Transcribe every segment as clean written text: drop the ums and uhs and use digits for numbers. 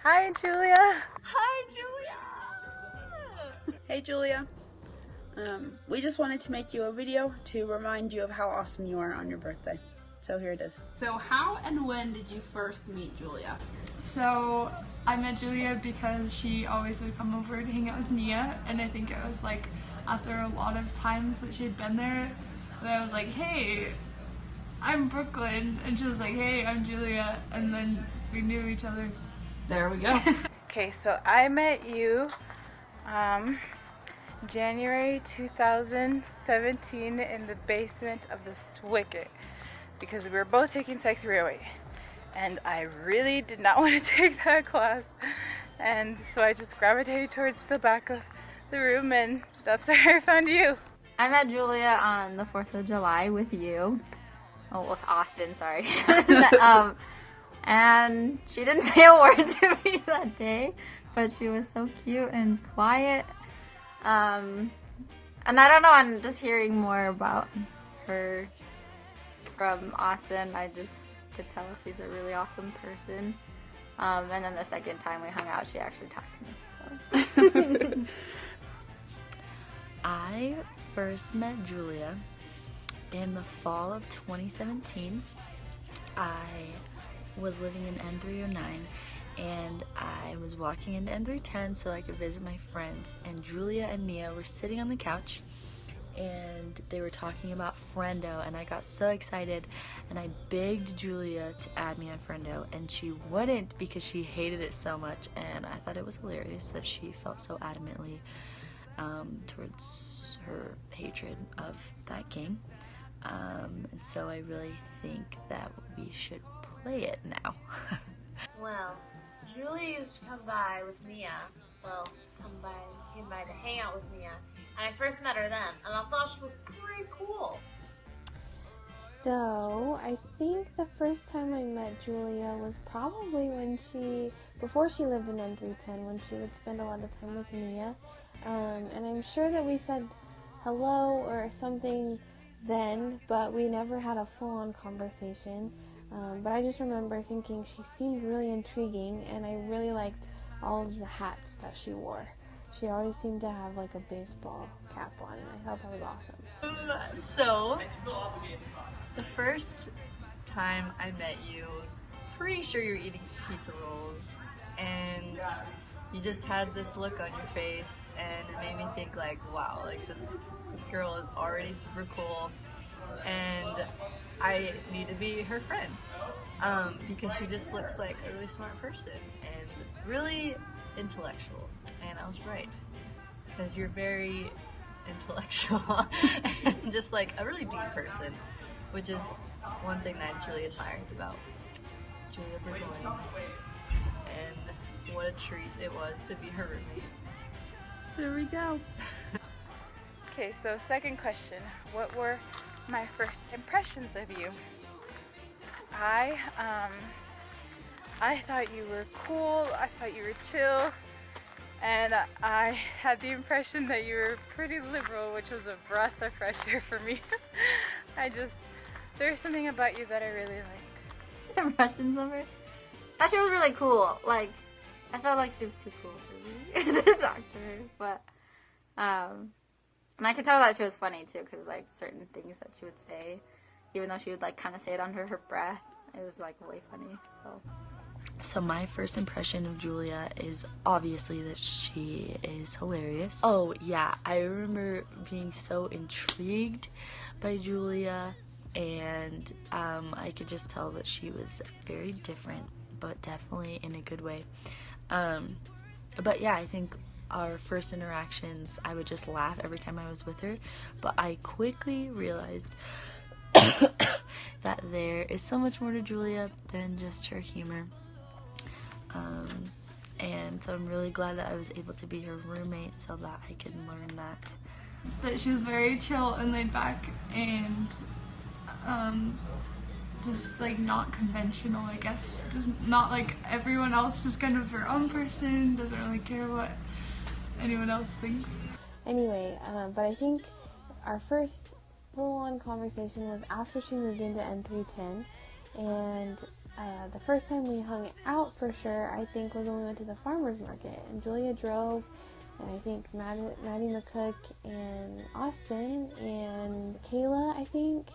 Hi, Julia. Hi, Julia! Hey, Julia. We just wanted to make you a video to remind you of how awesome you are on your birthday. So here it is. So how and when did you first meet Julia? So I met Julia because she always would come over to hang out with Nia, and I think it was like after a lot of times that she had been there that I was like, hey, I'm Brooklyn, and she was like, hey, I'm Julia, and then we knew each other. There we go. Okay, so I met you January 2017 in the basement of the Swicket because we were both taking Psych 308 and I really did not want to take that class, and so I just gravitated towards the back of the room, and that's where I found you. I met Julia on the 4th of July with you. Oh, with Austin, sorry. And she didn't say a word to me that day, but she was so cute and quiet. And I don't know, I'm just hearing more about her from Austin. I just could tell she's a really awesome person. And then the second time we hung out, she actually talked to me. So. I first met Julia in the fall of 2017. I was living in N309 and I was walking into N310 so I could visit my friends, and Julia and Nia were sitting on the couch and they were talking about Friendo, and I got so excited and I begged Julia to add me on Friendo, and she wouldn't because she hated it so much, and I thought it was hilarious that she felt so adamantly towards her hatred of that game. And so I really think that we should play it now. Well, Julia used to come by with Nia. Well, came by to hang out with Nia. And I first met her then, and I thought she was pretty cool. So, I think the first time I met Julia was probably before she lived in N310, when she would spend a lot of time with Nia. And I'm sure that we said hello or something then, but we never had a full-on conversation. But I just remember thinking she seemed really intriguing, and I really liked all of the hats that she wore. She always seemed to have like a baseball cap on, and I thought that was awesome. So, the first time I met you, pretty sure you were eating pizza rolls, and you just had this look on your face, and it made me think like, wow, like this girl is already super cool, and I need to be her friend, because she just looks like a really smart person and really intellectual. And I was right, because you're very intellectual and just like a really deep person, which is one thing that I just really admired about Julia Brooklyn. And what a treat it was to be her roommate. There we go. Okay, so second question. What were my first impressions of you? I thought you were cool, I thought you were chill, and I had the impression that you were pretty liberal, which was a breath of fresh air for me. There's something about you that I really liked. Impressions of her? I thought she was really cool. Like, I felt like she was too cool for me to talk to her, but, and I could tell that she was funny too, because like certain things that she would say, even though she would like kind of say it under her breath, it was like way funny. So my first impression of Julia is obviously that she is hilarious. Oh yeah, I remember being so intrigued by Julia, and I could just tell that she was very different, but definitely in a good way. But yeah, I think our first interactions, I would just laugh every time I was with her, but I quickly realized that there is so much more to Julia than just her humor. And so I'm really glad that I was able to be her roommate so that I could learn that. That she was very chill and laid back, and just like not conventional, I guess. Not like everyone else, just kind of her own person, doesn't really care what anyone else thinks. Anyway, but I think our first full-on conversation was after she moved into N310, and the first time we hung out for sure, I think, was when we went to the farmer's market. And Julia drove, and I think Maddie McCook and Austin and Kayla, I think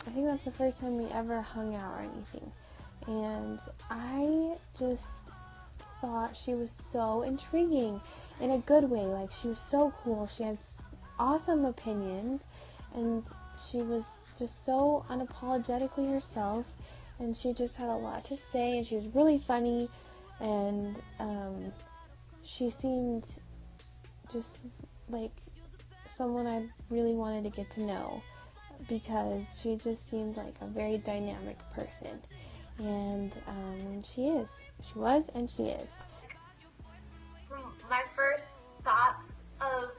that's the first time we ever hung out or anything. And I just thought she was so intriguing in a good way. Like, she was so cool. She had awesome opinions, and she was just so unapologetically herself, and she just had a lot to say, and she was really funny, and she seemed just like someone I really wanted to get to know, because she just seemed like a very dynamic person. And she was, and she is. From my first thoughts of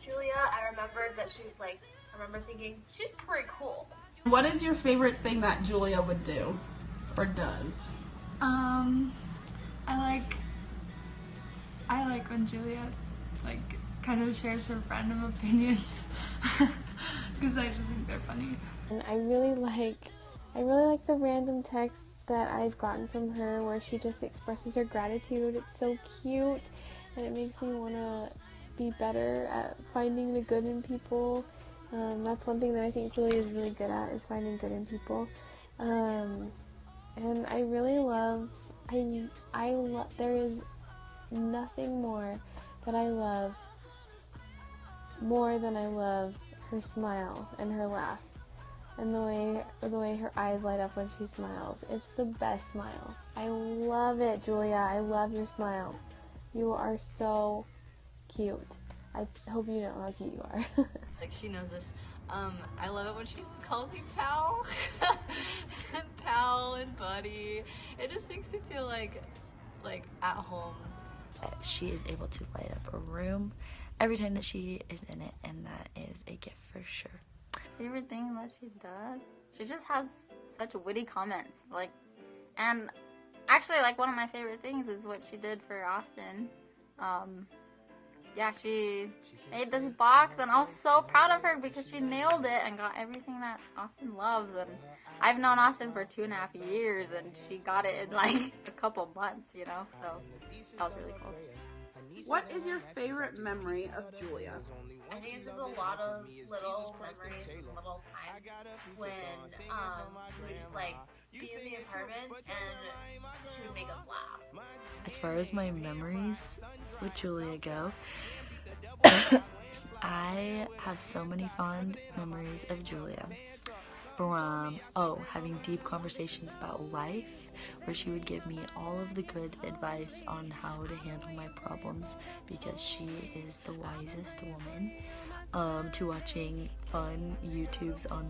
Julia, I remembered that she was like, I remember thinking, she's pretty cool. What is your favorite thing that Julia would do or does? I like when Julia like kind of shares her random opinions because I just think they're funny. And I really like the random texts that I've gotten from her where she just expresses her gratitude. It's so cute, and it makes me want to be better at finding the good in people. That's one thing that I think Julia is really good at, is finding good in people. And I really love, there is nothing more that I love more than I love her smile and her laugh, and the way her eyes light up when she smiles. It's the best smile. I love it, Julia. I love your smile. You are so cute. I hope you know how cute you are. Like, she knows this. I love it when she calls me pal. Pal and buddy. It just makes me feel like at home. She is able to light up a room every time that she is in it, and that is a gift for sure. Favorite thing that she does? She just has such witty comments. And actually, one of my favorite things is what she did for Austin. Yeah, she made this box, and I was so proud of her because she nailed it and got everything that Austin loves. And I've known Austin for 2.5 years, and she got it in a couple months, So that was really cool. What is your favorite memory of Julia? I think it's just a lot of little memories and little times when we would just be in the apartment and she would make us laugh. As far as my memories with Julia go, I have so many fond memories of Julia. From having deep conversations about life, where she would give me all of the good advice on how to handle my problems, because she is the wisest woman, to watching fun videos on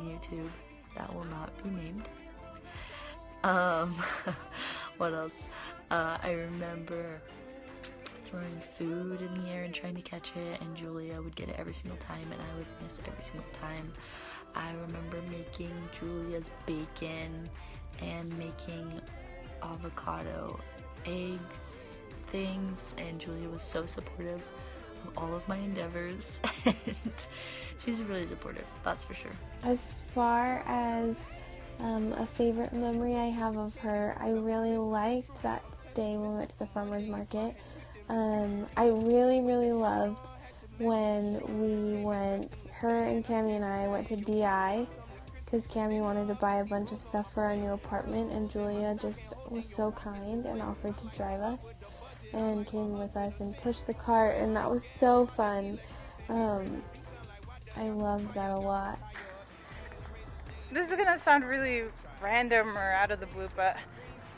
YouTube that will not be named. What else? I remember throwing food in the air and trying to catch it, and Julia would get it every single time, and I would miss every single time. I remember making Julia's bacon and making avocado eggs things, and Julia was so supportive of all of my endeavors, and she's really supportive, that's for sure. As far as a favorite memory I have of her, I really liked that day when we went to the farmer's market. I really, really loved when her and Cammie and I went to DI, because Cammie wanted to buy a bunch of stuff for our new apartment, and Julia just was so kind and offered to drive us and came with us and pushed the cart, and that was so fun. I loved that a lot. This is gonna sound really random or out of the blue, but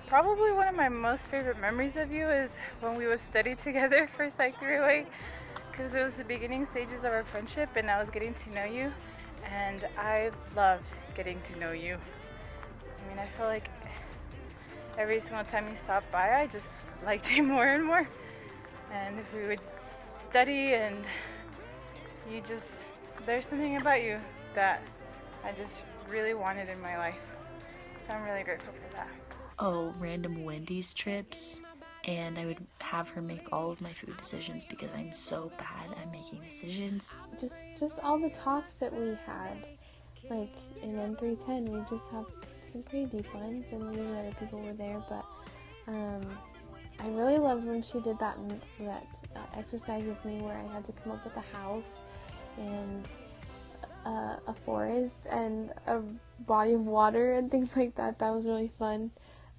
probably one of my most favorite memories of you is when we would study together for Psych 308, because it was the beginning stages of our friendship and I was getting to know you, and I loved getting to know you. I mean, I feel like every single time you stopped by, I just liked you more and more, and we would study, and there's something about you that I just really wanted in my life, so I'm really grateful for that. Random Wendy's trips, and I would have her make all of my food decisions because I'm so bad at making decisions. Just all the talks that we had, like in N310, we just have some pretty deep ones, and usually other people were there, but I really loved when she did that exercise with me where I had to come up with a house and a forest and a body of water and things like that. That was really fun.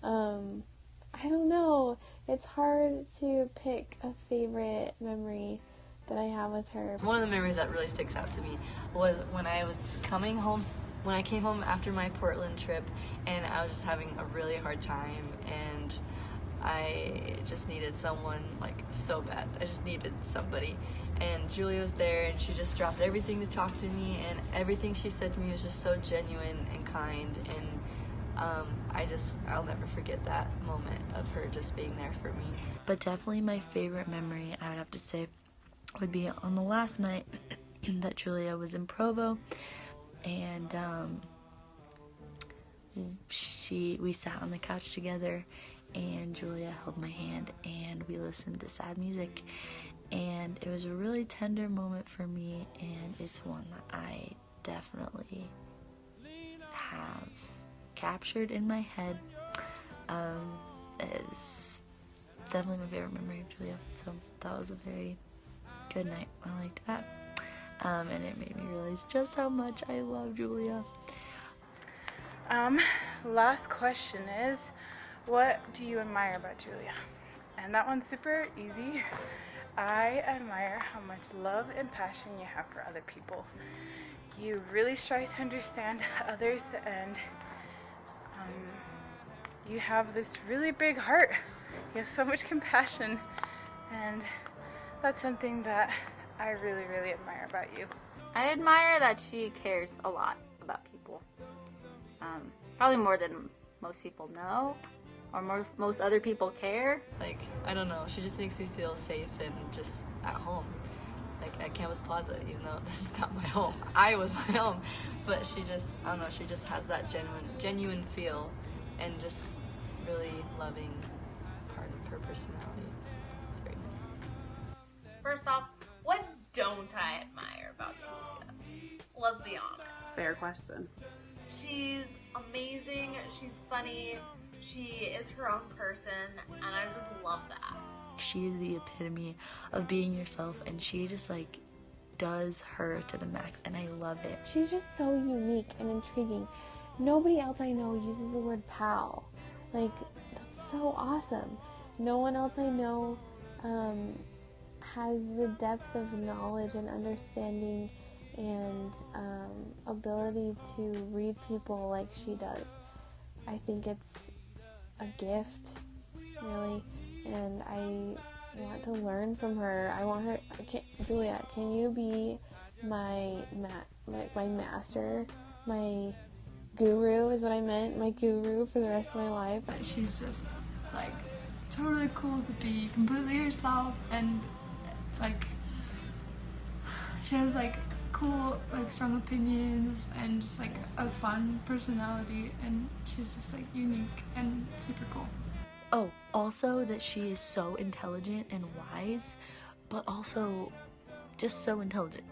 I don't know. It's hard to pick a favorite memory that I have with her. One of the memories that really sticks out to me was when I was coming home, when I came home after my Portland trip, and I was just having a really hard time, and I just needed someone, like, so bad. I just needed somebody. And Julia was there, and she just dropped everything to talk to me, and everything she said to me was just so genuine and kind, and I'll never forget that moment of her just being there for me. But definitely my favorite memory, I would have to say, would be on the last night that Julia was in Provo, and we sat on the couch together, and Julia held my hand, and we listened to sad music, and it was a really tender moment for me, and it's one that I definitely have captured in my head. It's definitely my favorite memory of Julia, so that was a very good night. I liked that, and it made me realize just how much I love Julia. Last question is, what do you admire about Julia? And that one's super easy. I admire how much love and passion you have for other people. You really strive to understand others, and you have this really big heart. You have so much compassion, and that's something that I really, really admire about you. I admire that she cares a lot about people. Probably more than most people know, or most other people care. Like, I don't know, she just makes me feel safe and just at home. Like at Campus Plaza, even though this is not my home. I was my home. But she just, I don't know, she just has that genuine feel, and just really loving part of her personality. It's very nice. First off, what don't I admire about Julia? Let's be honest. Fair question. She's amazing, she's funny, she is her own person, and I just love that. She is the epitome of being yourself, and she just like does her to the max, and I love it. She's just so unique and intriguing. Nobody else I know uses the word pal. Like, that's so awesome. No one else I know has the depth of knowledge and understanding and ability to read people like she does. I think it's a gift, really, and I want to learn from her. I want her. Julia, can you be my master, my guru is what I meant, my guru for the rest of my life? That she's just like totally cool to be completely herself, and like she has like cool, like strong opinions, and just like a fun personality, and she's just like unique and super cool. Oh, also that she is so intelligent and wise, but also just so intelligent.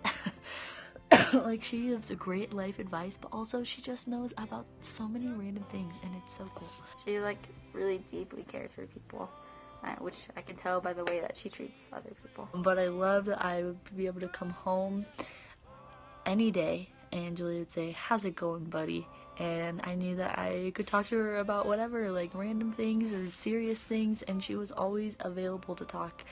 Like, she gives a great life advice, but also she just knows about so many random things, and it's so cool. She like really deeply cares for people, which I can tell by the way that she treats other people. But I love that I would be able to come home any day and Julia would say, "How's it going, buddy?" And I knew that I could talk to her about whatever, like random things or serious things, and she was always available to talk.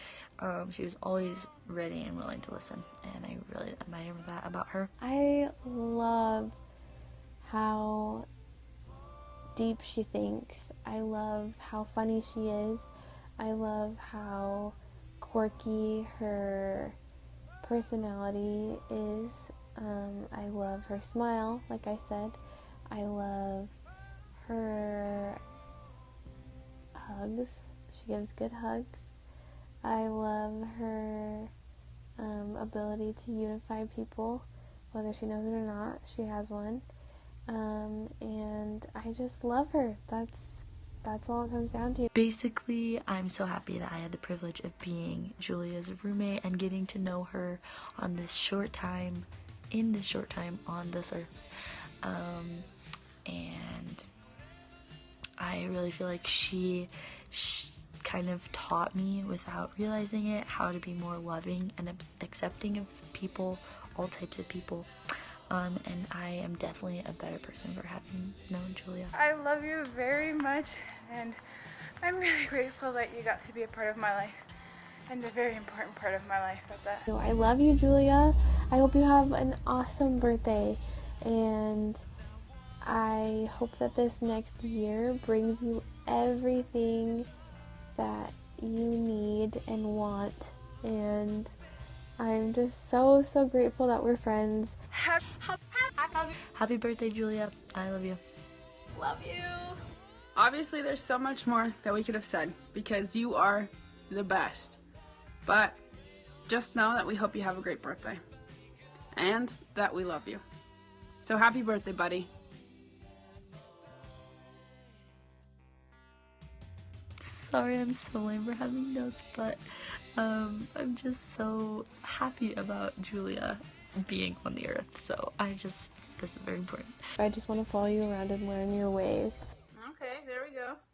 She was always ready and willing to listen, and I really admire that about her. I love how deep she thinks. I love how funny she is. I love how quirky her personality is. I love her smile, like I said. I love her hugs. She gives good hugs. I love her ability to unify people, whether she knows it or not. She has one. And I just love her. That's all it comes down to. Basically, I'm so happy that I had the privilege of being Julia's roommate and getting to know her on this short time, on this earth. And I really feel like she kind of taught me without realizing it how to be more loving and accepting of people, all types of people. And I am definitely a better person for having known Julia. I love you very much, and I'm really grateful that you got to be a part of my life, and a very important part of my life at that. I love you, Julia. I hope you have an awesome birthday, and I hope that this next year brings you everything that you need and want, and I'm just so grateful that we're friends. Happy birthday, Julia. I love you. Love you. Obviously, there's so much more that we could have said because you are the best. But just know that we hope you have a great birthday and that we love you. So happy birthday, buddy. Sorry I'm so lame for having notes, but I'm just so happy about Julia being on the earth. So this is very important. I just want to follow you around and learn your ways.